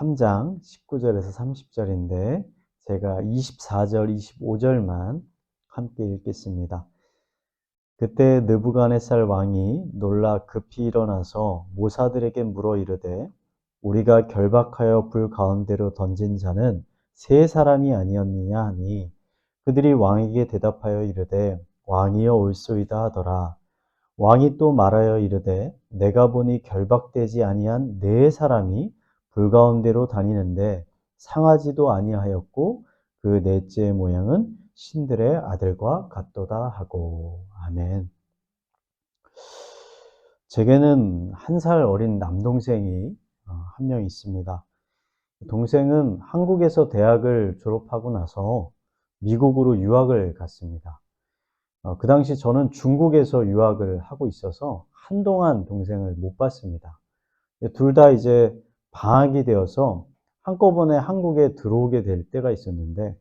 3장 19절에서 30절인데 제가 24절, 25절만 함께 읽겠습니다. 그때 느부갓네살 왕이 놀라 급히 일어나서 모사들에게 물어 이르되 우리가 결박하여 불 가운데로 던진 자는 세 사람이 아니었느냐 하니 그들이 왕에게 대답하여 이르되 왕이여 올소이다 하더라. 왕이 또 말하여 이르되 내가 보니 결박되지 아니한 네 사람이 불 가운데로 다니는데 상하지도 아니하였고 그 넷째의 모양은 신들의 아들과 같도다 하고. 아멘. 제게는 1살 어린 남동생이 한 명 있습니다. 동생은 한국에서 대학을 졸업하고 나서 미국으로 유학을 갔습니다. 그 당시 저는 중국에서 유학을 하고 있어서 한동안 동생을 못 봤습니다. 둘 다 이제 방학이 되어서 한꺼번에 한국에 들어오게 될 때가 있었는데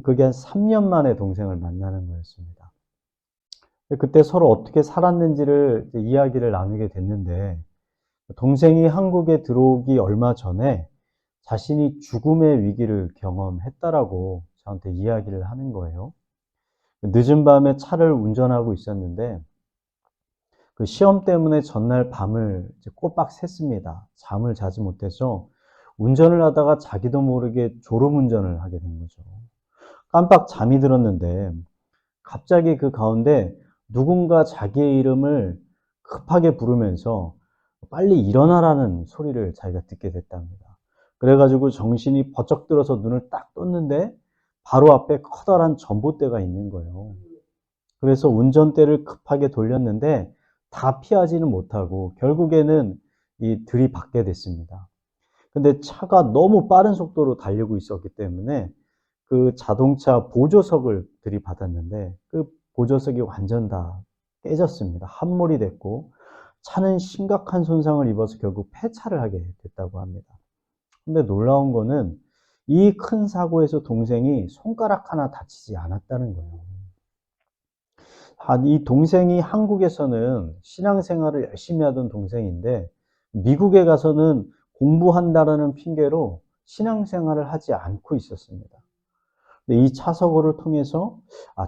그게 한 3년 만에 동생을 만나는 거였습니다. 그때 서로 어떻게 살았는지를 이야기를 나누게 됐는데 동생이 한국에 들어오기 얼마 전에 자신이 죽음의 위기를 경험했다라고 저한테 이야기를 하는 거예요. 늦은 밤에 차를 운전하고 있었는데 그 시험 때문에 전날 밤을 꼬박 샜습니다. 잠을 자지 못해서 운전을 하다가 자기도 모르게 졸음운전을 하게 된 거죠. 깜빡 잠이 들었는데 갑자기 그 가운데 누군가 자기의 이름을 급하게 부르면서 빨리 일어나라는 소리를 자기가 듣게 됐답니다. 그래가지고 정신이 버쩍 들어서 눈을 딱 떴는데 바로 앞에 커다란 전봇대가 있는 거예요. 그래서 운전대를 급하게 돌렸는데 다 피하지는 못하고 결국에는 들이받게 됐습니다. 근데 차가 너무 빠른 속도로 달리고 있었기 때문에 그 자동차 보조석을 들이받았는데 그 보조석이 완전 다 깨졌습니다. 함몰이 됐고 차는 심각한 손상을 입어서 결국 폐차를 하게 됐다고 합니다. 근데 놀라운 거는 이 큰 사고에서 동생이 손가락 하나 다치지 않았다는 거예요. 이 동생이 한국에서는 신앙생활을 열심히 하던 동생인데 미국에 가서는 공부한다라는 핑계로 신앙생활을 하지 않고 있었습니다. 근데 이 차사고를 통해서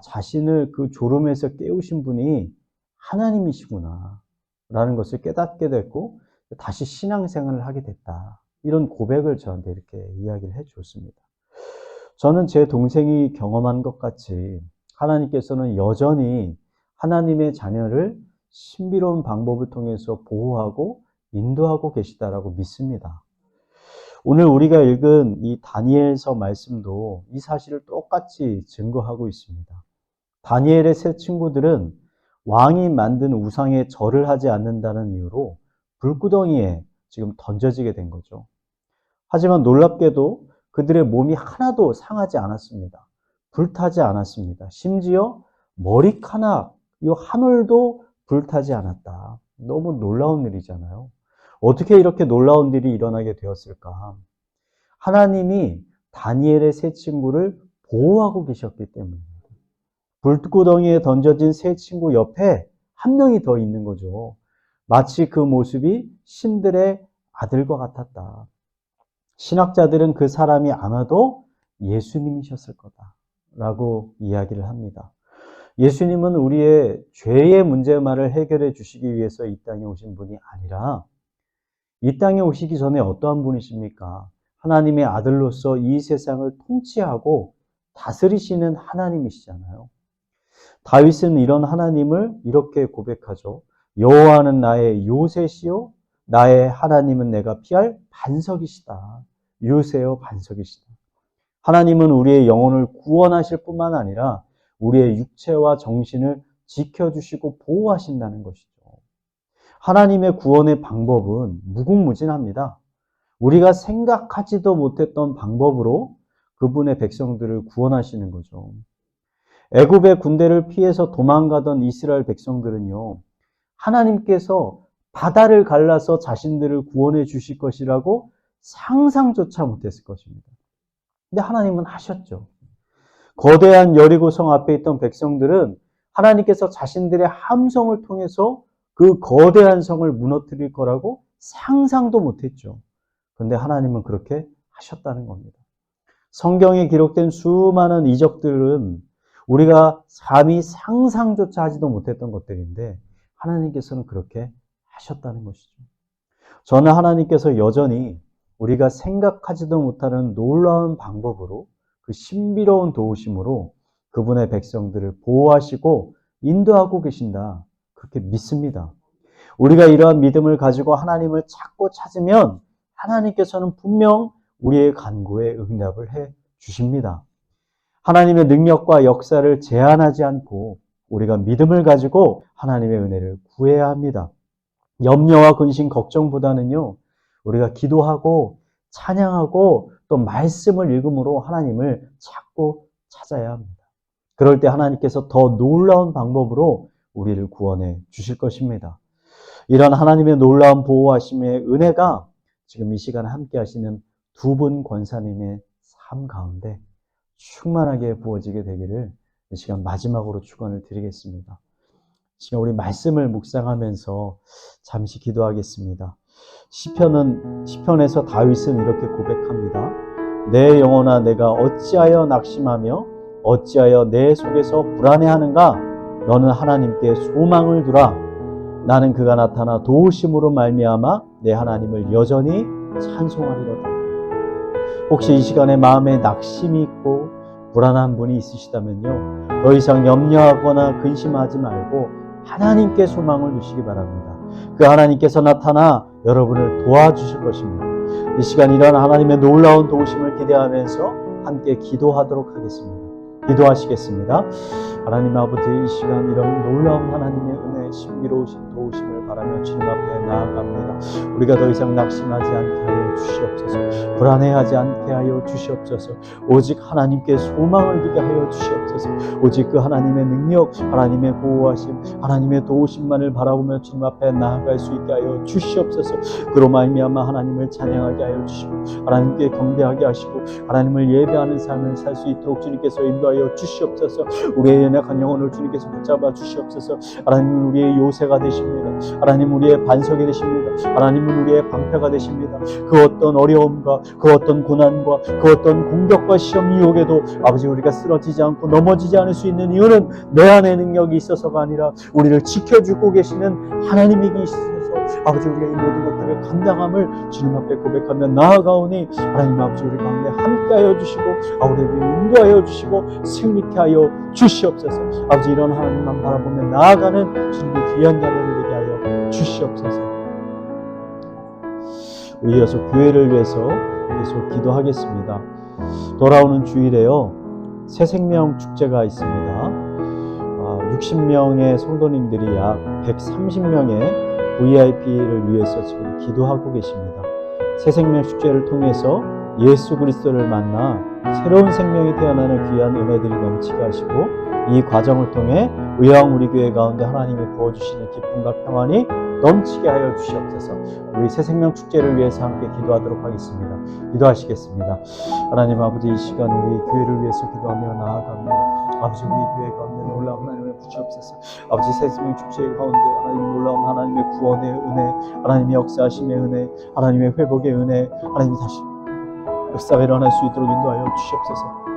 자신을 그 졸음에서 깨우신 분이 하나님이시구나 라는 것을 깨닫게 됐고 다시 신앙생활을 하게 됐다. 이런 고백을 저한테 이렇게 이야기를 해 줬습니다. 저는 제 동생이 경험한 것 같이 하나님께서는 여전히 하나님의 자녀를 신비로운 방법을 통해서 보호하고 인도하고 계시다라고 믿습니다. 오늘 우리가 읽은 이 다니엘서 말씀도 이 사실을 똑같이 증거하고 있습니다. 다니엘의 세 친구들은 왕이 만든 우상에 절을 하지 않는다는 이유로 불구덩이에 지금 던져지게 된 거죠. 하지만 놀랍게도 그들의 몸이 하나도 상하지 않았습니다. 불타지 않았습니다. 심지어 머리카락, 이 한 올도 불타지 않았다. 너무 놀라운 일이잖아요. 어떻게 이렇게 놀라운 일이 일어나게 되었을까? 하나님이 다니엘의 세 친구를 보호하고 계셨기 때문입니다. 불구덩이에 던져진 세 친구 옆에 한 명이 더 있는 거죠. 마치 그 모습이 신들의 아들과 같았다. 신학자들은 그 사람이 아마도 예수님이셨을 거다라고 이야기를 합니다. 예수님은 우리의 죄의 문제만을 해결해 주시기 위해서 이 땅에 오신 분이 아니라 이 땅에 오시기 전에 어떠한 분이십니까? 하나님의 아들로서 이 세상을 통치하고 다스리시는 하나님이시잖아요. 다윗은 이런 하나님을 이렇게 고백하죠. 여호와는 나의 요새시요 나의 하나님은 내가 피할 반석이시다. 요새요 반석이시다. 하나님은 우리의 영혼을 구원하실 뿐만 아니라 우리의 육체와 정신을 지켜주시고 보호하신다는 것이죠. 하나님의 구원의 방법은 무궁무진합니다. 우리가 생각하지도 못했던 방법으로 그분의 백성들을 구원하시는 거죠. 애굽의 군대를 피해서 도망가던 이스라엘 백성들은요, 하나님께서 바다를 갈라서 자신들을 구원해 주실 것이라고 상상조차 못했을 것입니다. 근데 하나님은 하셨죠. 거대한 여리고성 앞에 있던 백성들은 하나님께서 자신들의 함성을 통해서 그 거대한 성을 무너뜨릴 거라고 상상도 못했죠. 근데 하나님은 그렇게 하셨다는 겁니다. 성경에 기록된 수많은 이적들은 우리가 감히 상상조차 하지도 못했던 것들인데 하나님께서는 그렇게 하셨다는 것이죠. 저는 하나님께서 여전히 우리가 생각하지도 못하는 놀라운 방법으로 그 신비로운 도우심으로 그분의 백성들을 보호하시고 인도하고 계신다. 그렇게 믿습니다. 우리가 이러한 믿음을 가지고 하나님을 찾고 찾으면 하나님께서는 분명 우리의 간구에 응답을 해 주십니다. 하나님의 능력과 역사를 제한하지 않고 우리가 믿음을 가지고 하나님의 은혜를 구해야 합니다. 염려와 근심, 걱정보다는요, 우리가 기도하고 찬양하고 또 말씀을 읽음으로 하나님을 찾고 찾아야 합니다. 그럴 때 하나님께서 더 놀라운 방법으로 우리를 구원해 주실 것입니다. 이런 하나님의 놀라운 보호하심의 은혜가 지금 이 시간에 함께 하시는 두 분 권사님의 삶 가운데 충만하게 부어지게 되기를 이 시간 마지막으로 축원을 드리겠습니다. 지금 우리 말씀을 묵상하면서 잠시 기도하겠습니다. 시편에서 다윗은 이렇게 고백합니다. 내 영혼아 내가 어찌하여 낙심하며 어찌하여 내 속에서 불안해하는가? 너는 하나님께 소망을 두라. 나는 그가 나타나 도우심으로 말미암아 내 하나님을 여전히 찬송하리로다. 혹시 이 시간에 마음에 낙심이 있고 불안한 분이 있으시다면요, 더 이상 염려하거나 근심하지 말고 하나님께 소망을 두시기 바랍니다. 그 하나님께서 나타나 여러분을 도와주실 것입니다. 이 시간 이런 하나님의 놀라운 도우심을 기대하면서 함께 기도하도록 하겠습니다. 기도하시겠습니다. 하나님 아버지, 이 시간 이런 놀라운 하나님의 은혜, 신비로우신 도우심을 바라며 주님 앞에 나아갑니다. 우리가 더 이상 낙심하지 않게 하여 주시옵소서. 불안해하지 않게 하여 주시옵소서. 오직 하나님께 소망을 두게 하여 주시옵소서. 오직 그 하나님의 능력, 하나님의 보호하심, 하나님의 도우심만을 바라보며 주님 앞에 나아갈 수 있게 하여 주시옵소서. 그로 말미암아 하나님을 찬양하게 하여 주시고 하나님께 경배하게 하시고 하나님을 예배하는 삶을 살 수 있도록 주님께서 인도하여 주시옵소서. 우리의 연약한 영혼을 주님께서 붙잡아 주시옵소서. 하나님은 우리의 요새가 되십니다. 하나님 우리의 반석이 되십니다. 하나님은 우리의 방패가 되십니다. 그 어떤 어려움과 그 어떤 고난과 그 어떤 공격과 시험 유혹에도 아버지 우리가 쓰러지지 않고 넘어지지 않을 수 있는 이유는 내 안에 능력이 있어서가 아니라 우리를 지켜주고 계시는 하나님이 계시셔서 아버지 우리가 이 모든 것들을 감당함을 주님 앞에 고백하며 나아가오니 하나님 아버지 우리 가운데 함께하여 주시고 우리를 인도하여 주시고 승리케 하여 주시옵소서. 아버지 이런 하나님만 바라보며 나아가는 주님의 귀한 자녀들 되게 하여 주시옵소서. 우리 이어서 교회를 위해서 계속 기도하겠습니다. 돌아오는 주일에요, 새생명 축제가 있습니다. 60명의 성도님들이 약 130명의 VIP를 위해서 지금 기도하고 계십니다. 새생명 축제를 통해서 예수 그리스도를 만나 새로운 생명이 태어나는 귀한 은혜들이 넘치게 하시고 이 과정을 통해 의왕 우리 교회 가운데 하나님이 부어주시는 기쁨과 평안이 넘치게 하여 주시옵소서. 우리 새생명 축제를 위해서 함께 기도하도록 하겠습니다. 기도하시겠습니다. 하나님 아버지, 이 시간 우리 교회를 위해서 기도하며 나아갑니다. 아버지 우리 교회 가운데 놀라운 하나님의 부시옵소서. 아버지 새생명 축제 가운데 하나님 놀라운 하나님의 구원의 은혜, 하나님의 역사하심의 은혜, 하나님의 회복의 은혜, 하나님이 다시 역사가 일어날 수 있도록 인도하여 주시옵소서.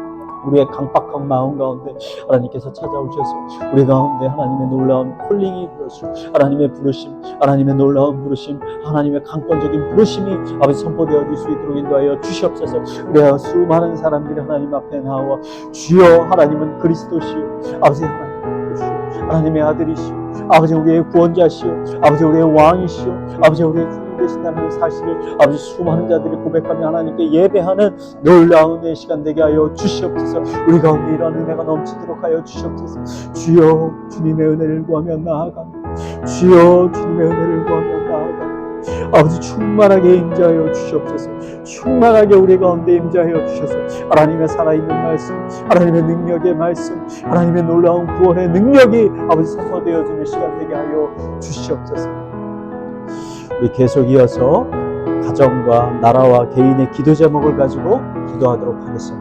우리의 강박한 마음 가운데 하나님께서 찾아오셔서 우리 가운데 하나님의 놀라운 콜링이 부르시고 하나님의 부르심, 하나님의 놀라운 부르심, 하나님의 강권적인 부르심이 아버지 선포되어질 수 있도록 인도하여 주시옵소서. 우리가 수많은 사람들이 하나님 앞에 나와 주여 하나님은 그리스도시요, 아버지 하나님의 아들이시오, 아버지 우리의 구원자시오, 아버지 우리의 왕이시오, 아버지 우리의 주님 되신다는 사실을 아버지 수많은 자들이 고백하며 하나님께 예배하는 놀라운 내 시간 되게 하여 주시옵소서. 우리 가운데 이러한 은혜가 넘치도록 하여 주시옵소서. 주여 주님의 은혜를 구하며 나아갑니다. 주여 주님의 은혜를 구하며 나아갑니다. 아버지 충만하게 임재하여 주시옵소서. 충만하게 우리 가운데 임재하여 주셔서 하나님의 살아있는 말씀, 하나님의 능력의 말씀, 하나님의 놀라운 구원의 능력이 아버지 선포되어지는 시간 되게 하여 주시옵소서. 우리 계속 이어서 가정과 나라와 개인의 기도 제목을 가지고 기도하도록 하겠습니다.